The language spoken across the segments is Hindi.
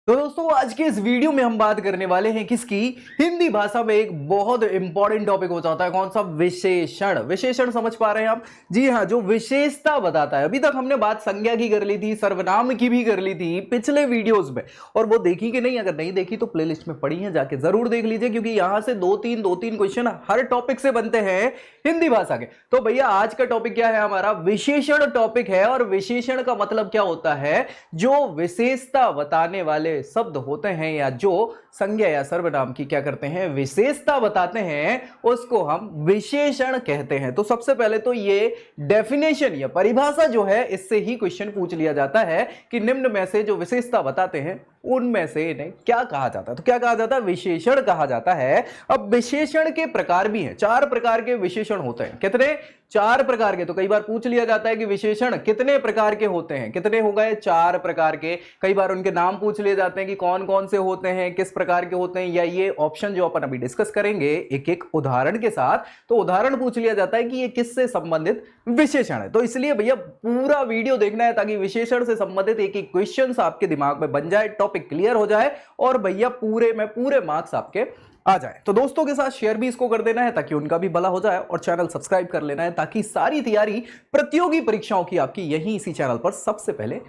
तो दोस्तों आज के इस वीडियो में हम बात करने वाले हैं किसकी। हिंदी भाषा में एक बहुत इंपॉर्टेंट टॉपिक हो जाता है, कौन सा? विशेषण। विशेषण समझ पा रहे हैं आप? जी हाँ, जो विशेषता बताता है। अभी तक हमने बात संज्ञा की कर ली थी, सर्वनाम की भी कर ली थी पिछले वीडियोस में, और वो देखी कि नहीं? अगर नहीं देखी तो प्लेलिस्ट में पड़ी है, जाके जरूर देख लीजिए, क्योंकि यहां से दो तीन क्वेश्चन हर टॉपिक से बनते हैं हिंदी भाषा के। तो भैया आज का टॉपिक क्या है हमारा? विशेषण टॉपिक है। और विशेषण का मतलब क्या होता है? जो विशेषता बताने वाले शब्द होते हैं या जो संज्ञा या सर्वनाम की क्या करते हैं, विशेषता बताते हैं, उसको हम विशेषण कहते हैं। तो सबसे पहले तो ये डेफिनेशन या परिभाषा जो है, इससे ही क्वेश्चन पूछ लिया जाता है कि निम्न में से जो विशेषता बताते हैं उनमें से इन्हें क्या कहा जाता है? तो क्या कहा जाता है? विशेषण कहा जाता है। अब विशेषण के प्रकार भी हैं, 4 प्रकार के विशेषण होते हैं। कितने? 4 प्रकार के। तो कई बार पूछ लिया जाता है कि विशेषण कितने प्रकार के होते हैं? कितने हो गए? 4 प्रकार के। कई बार उनके नाम पूछ लिए जाते हैं कि कौन कौन से होते हैं, किस प्रकार के होते हैं, या ये ऑप्शन जो अपन अभी डिस्कस करेंगे एक एक उदाहरण के साथ, तो उदाहरण पूछ लिया जाता है कि ये किससे संबंधित विशेषण है। तो इसलिए भैया पूरा वीडियो देखना है ताकि विशेषण से संबंधित एक एक क्वेश्चन आपके दिमाग में बन जाए, टॉपिक क्लियर हो जाए, और भैया पूरे मार्क्स आपके आ जाए। तो दोस्तों के साथ शेयर भी इसको कर देना है ताकि उनका भी भला हो जाए, और चैनल सब्सक्राइब कर लेना है ताकि सारी तैयारी प्रतियोगी परीक्षाओं की आपकी यहीं इसी चैनल पर सबसे पहले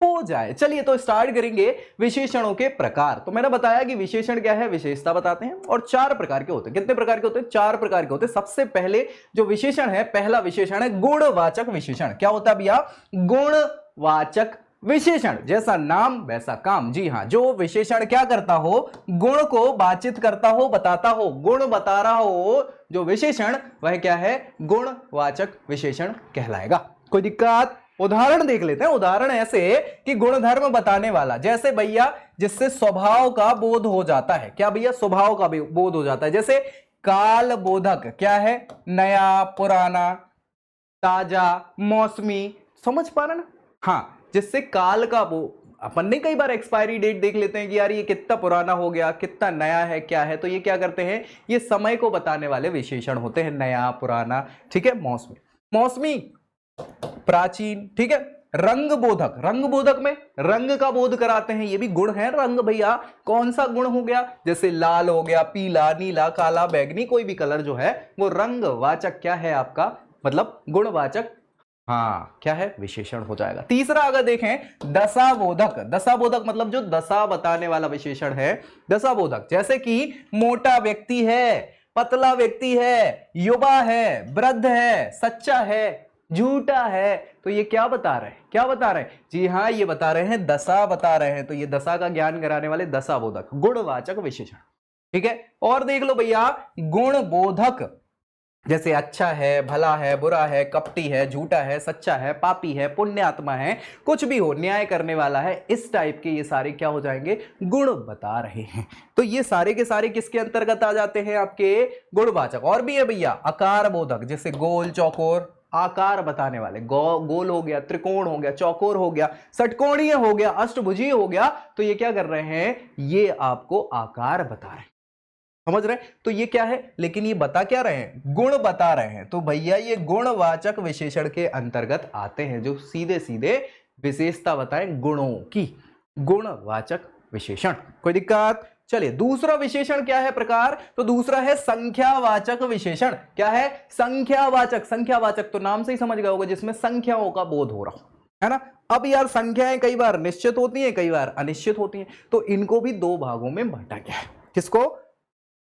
हो जाए। चलिए तो स्टार्ट करेंगे विशेषणों के प्रकार। तो मैंने बताया कि विशेषण क्या है? विशेषता बताते हैं, और 4 प्रकार के होते हैं। कितने प्रकार के होते हैं? 4 प्रकार के होते हैं। सबसे पहले जो विशेषण है, पहला विशेषण है गुणवाचक विशेषण। क्या होता है भैया? गुणवाचक विशेषण। जैसा नाम वैसा काम। जी हां, जो विशेषण क्या करता हो? गुण को वाचित करता हो, बताता हो, गुण बता रहा हो जो विशेषण, वह क्या है? गुणवाचक विशेषण कहलाएगा। कोई दिक्कत? उदाहरण देख लेते हैं। उदाहरण ऐसे कि गुणधर्म बताने वाला, जैसे भैया जिससे स्वभाव का बोध हो जाता है। क्या भैया? स्वभाव का बोध हो जाता है। जैसे काल बोधक। क्या है? नया, पुराना, ताजा, मौसमी। समझ पा रहे ना? हाँ, जिससे काल का वो, अपन ने कई बार एक्सपायरी डेट देख लेते हैं कि यार ये कितना पुराना हो गया, कितना नया है, क्या है। तो ये क्या करते हैं? ये समय को बताने वाले विशेषण होते हैं। नया, पुराना, ठीक है। मौसमी, मौसमी, प्राचीन, ठीक है। रंग बोधक, रंग बोधक में रंग का बोध कराते हैं, ये भी गुण है। रंग भैया कौन सा गुण हो गया? जैसे लाल हो गया, पीला, नीला, काला, बैंगनी, कोई भी कलर जो है वो रंगवाचक क्या है आपका? मतलब गुणवाचक, हाँ, क्या है? विशेषण हो जाएगा। तीसरा अगर देखें, दशाबोधक। दशाबोधक मतलब जो दशा बताने वाला विशेषण है, दशाबोधक। जैसे कि मोटा व्यक्ति है, पतला व्यक्ति है, युवा है, वृद्ध है, सच्चा है, झूठा है। तो ये क्या बता रहे हैं? क्या बता रहे हैं? जी हाँ, ये बता रहे हैं, दशा बता रहे हैं। तो ये दशा का ज्ञान कराने वाले दशाबोधक, गुणवाचक विशेषण, ठीक है। और देख लो भैया, गुणबोधक। जैसे अच्छा है, भला है, बुरा है, कपटी है, झूठा है, सच्चा है, पापी है, पुण्यात्मा है, कुछ भी हो, न्याय करने वाला है, इस टाइप के ये सारे क्या हो जाएंगे? गुण बता रहे हैं। तो ये सारे के सारे किसके अंतर्गत आ जाते हैं? आपके गुणवाचक। और भी है भैया आकार बोधक। जैसे गोल, चौकोर, आकार बताने वाले। गोल हो गया, त्रिकोण हो गया, चौकोर हो गया, षटकोणीय हो गया, अष्टभुजीय हो गया। तो ये क्या कर रहे हैं? ये आपको आकार बता रहे हैं। समझ रहे? तो ये क्या है? लेकिन ये बता क्या रहे हैं? गुण बता रहे हैं। तो भैया ये गुणवाचक विशेषण के अंतर्गत आते हैं, जो सीधे सीधे विशेषता बताएं गुणों की। गुणवाचक विशेषण। कोई दिक्कत? चलिए दूसरा विशेषण क्या है प्रकार? तो दूसरा है संख्यावाचक विशेषण। क्या है? संख्यावाचक। संख्यावाचक तो नाम से ही समझ गए होगा, जिसमें संख्याओं का बोध हो रहा है ना। अब यार संख्याएं कई बार निश्चित होती हैं, कई बार अनिश्चित होती हैं, तो इनको भी 2 भागों में बांटा गया है। किसको?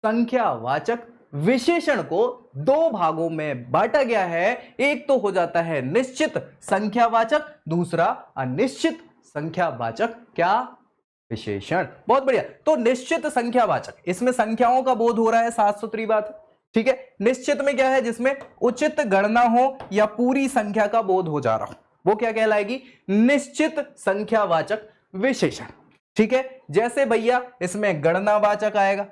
संख्यावाचक विशेषण को 2 भागों में बांटा गया है। एक तो हो जाता है निश्चित संख्यावाचक, दूसरा अनिश्चित संख्यावाचक क्या? विशेषण। बहुत बढ़िया। तो निश्चित संख्यावाचक, इसमें संख्याओं का बोध हो रहा है, साफ सुथरी बात है, ठीक है। निश्चित में क्या है? जिसमें उचित गणना हो या पूरी संख्या का बोध हो जा रहा हो, वो क्या कहलाएगी? निश्चित संख्यावाचक विशेषण, ठीक है। जैसे भैया इसमें गणनावाचक आएगा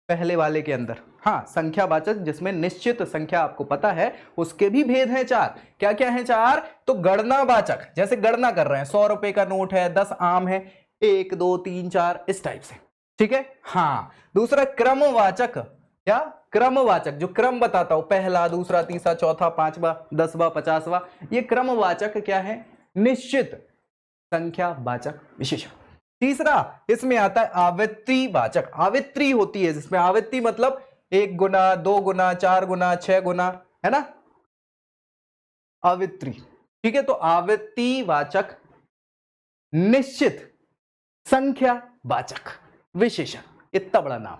पहले वाले के अंदर। हाँ, संख्यावाचक जिसमें निश्चित संख्या, आपको पता है उसके भी भेद हैं 4। क्या क्या है? 4। तो गणनावाचक, जैसे गणना कर रहे हैं, 100 रुपए का नोट है, 10 आम है, 1 2 3 4, इस टाइप से, ठीक है। हाँ, दूसरा क्रमवाचक। क्या? क्रमवाचक, जो क्रम बताता हूं, पहला, दूसरा, तीसरा, चौथा, 5वां, 10वां, 50वां, ये क्रमवाचक क्या है? निश्चित संख्यावाचक विशेषण। तीसरा इसमें आता है आवृत्ति वाचक। आवृत्ति होती है जिसमें आवृत्ति मतलब 1 गुना, 2 गुना, 4 गुना, 6 गुना, है ना, आवृत्ति। ठीक है, तो आवृत्ति वाचक, निश्चित संख्या वाचक विशेषण, इतना बड़ा नाम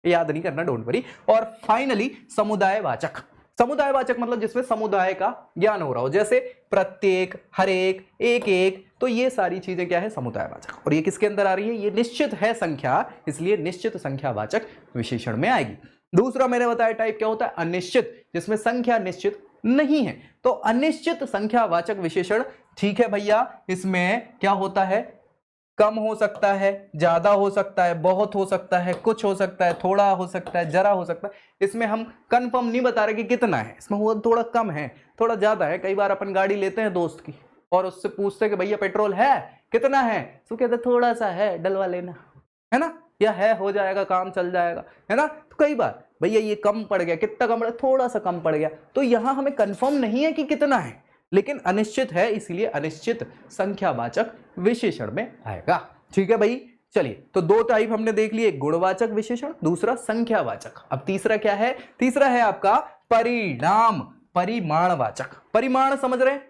याद नहीं करना, डोंट वरी। और फाइनली समुदाय वाचक। समुदाय वाचक मतलब जिसमें समुदाय का ज्ञान हो रहा हो, जैसे प्रत्येक, हर एक, एक एक, तो ये सारी चीजें क्या है, समुदाय वाचक। और ये किसके अंदर आ रही है, ये निश्चित है संख्या, इसलिए निश्चित संख्या वाचक विशेषण में आएगी। दूसरा मैंने बताया टाइप क्या होता है, अनिश्चित, जिसमें संख्या निश्चित नहीं है, तो अनिश्चित संख्या वाचक विशेषण। ठीक है भैया, इसमें क्या होता है, कम हो सकता है, ज्यादा हो सकता है, बहुत हो सकता है, कुछ हो सकता है, थोड़ा हो सकता है, जरा हो सकता है। इसमें हम कंफर्म नहीं बता रहे कि कितना है, इसमें वो थोड़ा कम है, थोड़ा ज्यादा है। कई बार अपन गाड़ी लेते हैं दोस्त की और उससे पूछते हैं कि भैया पेट्रोल है कितना है, तो कहते थोड़ा सा है, डलवा लेना, है ना, या है, हो जाएगा, काम चल जाएगा, है ना। तो कई बार भैया ये कम पड़ गया, कितना कम पड़ा, थोड़ा सा कम पड़ गया, तो यहां हमें कंफर्म नहीं है कि कितना है, लेकिन अनिश्चित है, इसलिए अनिश्चित संख्यावाचक विशेषण में आएगा। ठीक है भाई, चलिए, तो दो टाइप हमने देख लिए, गुणवाचक विशेषण, दूसरा संख्यावाचक। अब तीसरा क्या है, तीसरा है आपका परिणाम, परिमाणवाचक। परिमाण समझ रहे हैं,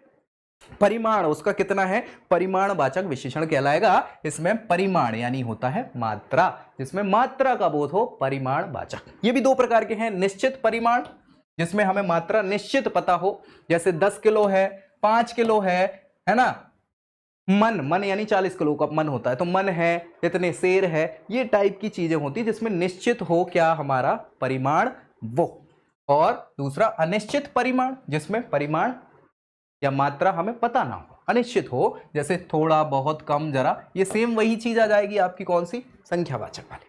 परिमाण उसका कितना है, परिमाणवाचक विशेषण कहलाएगा। इसमें परिमाण यानी होता है मात्रा, जिसमें मात्रा का बोध हो, परिमाणवाचक। ये भी दो प्रकार के हैं, निश्चित परिमाण जिसमें हमें मात्रा निश्चित पता हो, जैसे 10 किलो है, 5 किलो है ना। मन, मन यानी 40 किलो का मन होता है, तो मन है, इतने शेर है, ये टाइप की चीजें होती जिसमें निश्चित हो क्या हमारा परिमाण वो। और दूसरा अनिश्चित परिमाण, जिसमें परिमाण या मात्रा हमें पता ना हो, अनिश्चित हो, जैसे थोड़ा, बहुत, कम, जरा, ये सेम वही चीज आ जाएगी आपकी कौन सी, संख्यावाचक वाली।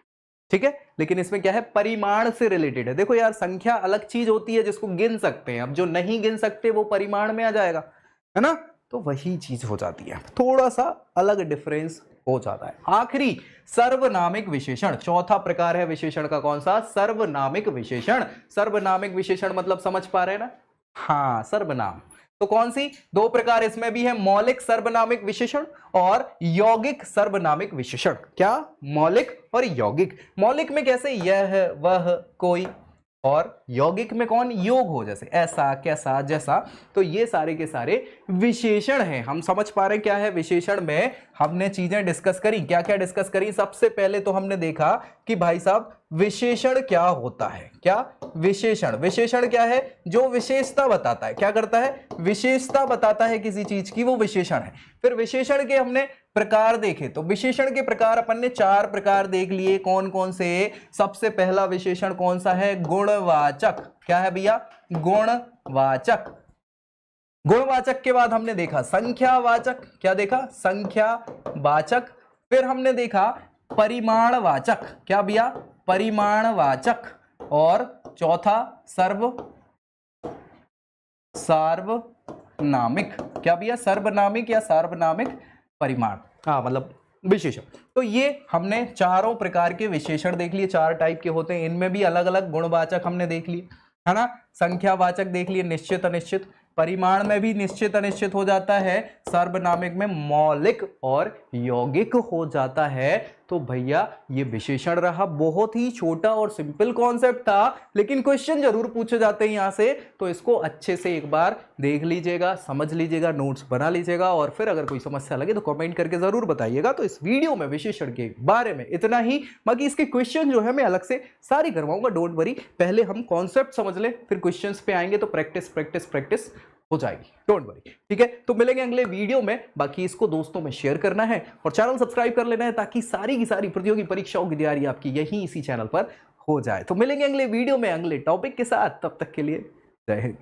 ठीक है, लेकिन इसमें क्या है, परिमाण से रिलेटेड है। देखो यार, संख्या अलग चीज होती है जिसको गिन सकते हैं, अब जो नहीं गिन सकते वो परिमाण में आ जाएगा, है ना, तो वही चीज हो जाती है, थोड़ा सा अलग डिफरेंस हो जाता है। आखिरी सर्वनामिक विशेषण, चौथा प्रकार है विशेषण का, कौन सा, सर्वनामिक विशेषण। सर्वनामिक विशेषण मतलब समझ पा रहे हैं ना, हाँ, सर्वनाम। तो कौन सी, दो प्रकार इसमें भी है, मौलिक सर्वनामिक विशेषण और यौगिक सर्वनामिक विशेषण। क्या, मौलिक और यौगिक। मौलिक में कैसे, यह, वह, कोई, और यौगिक में कौन, योग हो, जैसे ऐसा, कैसा, जैसा। तो ये सारे के सारे विशेषण हैं। हम समझ पा रहे हैं क्या है, विशेषण में हमने चीजें डिस्कस करी, क्या क्या डिस्कस करी। सबसे पहले तो हमने देखा कि भाई साहब विशेषण क्या होता है, क्या, विशेषण। विशेषण क्या है, जो विशेषता बताता है, क्या करता है, विशेषता बताता है किसी चीज की, वो विशेषण है। फिर विशेषण के हमने प्रकार देखे, तो विशेषण के प्रकार अपन ने 4 प्रकार देख लिए, कौन कौन से। सबसे पहला विशेषण कौन सा है, गुणवाचक। क्या है भैया, गुणवाचक। गुणवाचक के बाद हमने देखा संख्यावाचक, क्या देखा, संख्यावाचक। फिर हमने देखा परिमाणवाचक, क्या भैया, परिमाणवाचक। और चौथा सार्वनामिक, क्या भैया, सर्वनामिक या सार्वनामिक परिमाण, हाँ मतलब विशेषण। तो ये हमने चारों प्रकार के विशेषण देख लिए, 4 टाइप के होते हैं, इनमें भी अलग अलग गुणवाचक हमने देख लिए, है ना। संख्यावाचक देख लिए, निश्चित अनिश्चित। परिमाण में भी निश्चित अनिश्चित हो जाता है, सर्वनामिक में मौलिक और यौगिक हो जाता है। तो भैया ये विशेषण रहा, बहुत ही छोटा और सिंपल कॉन्सेप्ट था, लेकिन क्वेश्चन जरूर पूछे जाते हैं यहां से, तो इसको अच्छे से एक बार देख लीजिएगा, समझ लीजिएगा, नोट्स बना लीजिएगा, और फिर अगर कोई समस्या लगे तो कमेंट करके जरूर बताइएगा। तो इस वीडियो में विशेषण के बारे में इतना ही, बाकी इसके क्वेश्चन जो है मैं अलग से सारी करवाऊंगा, डोंट वरी। पहले हम कॉन्सेप्ट समझ ले, फिर क्वेश्चंस पे आएंगे तो प्रैक्टिस प्रैक्टिस प्रैक्टिस हो जाएगी, डोंट वरी। ठीक है, तो मिलेंगे अगले वीडियो में। बाकी इसको दोस्तों में शेयर करना है और चैनल सब्सक्राइब कर लेना है, ताकि सारी की सारी प्रतियोगी परीक्षाओं की तैयारी आपकी यही इसी चैनल पर हो जाए। तो मिलेंगे अगले वीडियो में अगले टॉपिक के साथ, तब तक के लिए जय हिंद।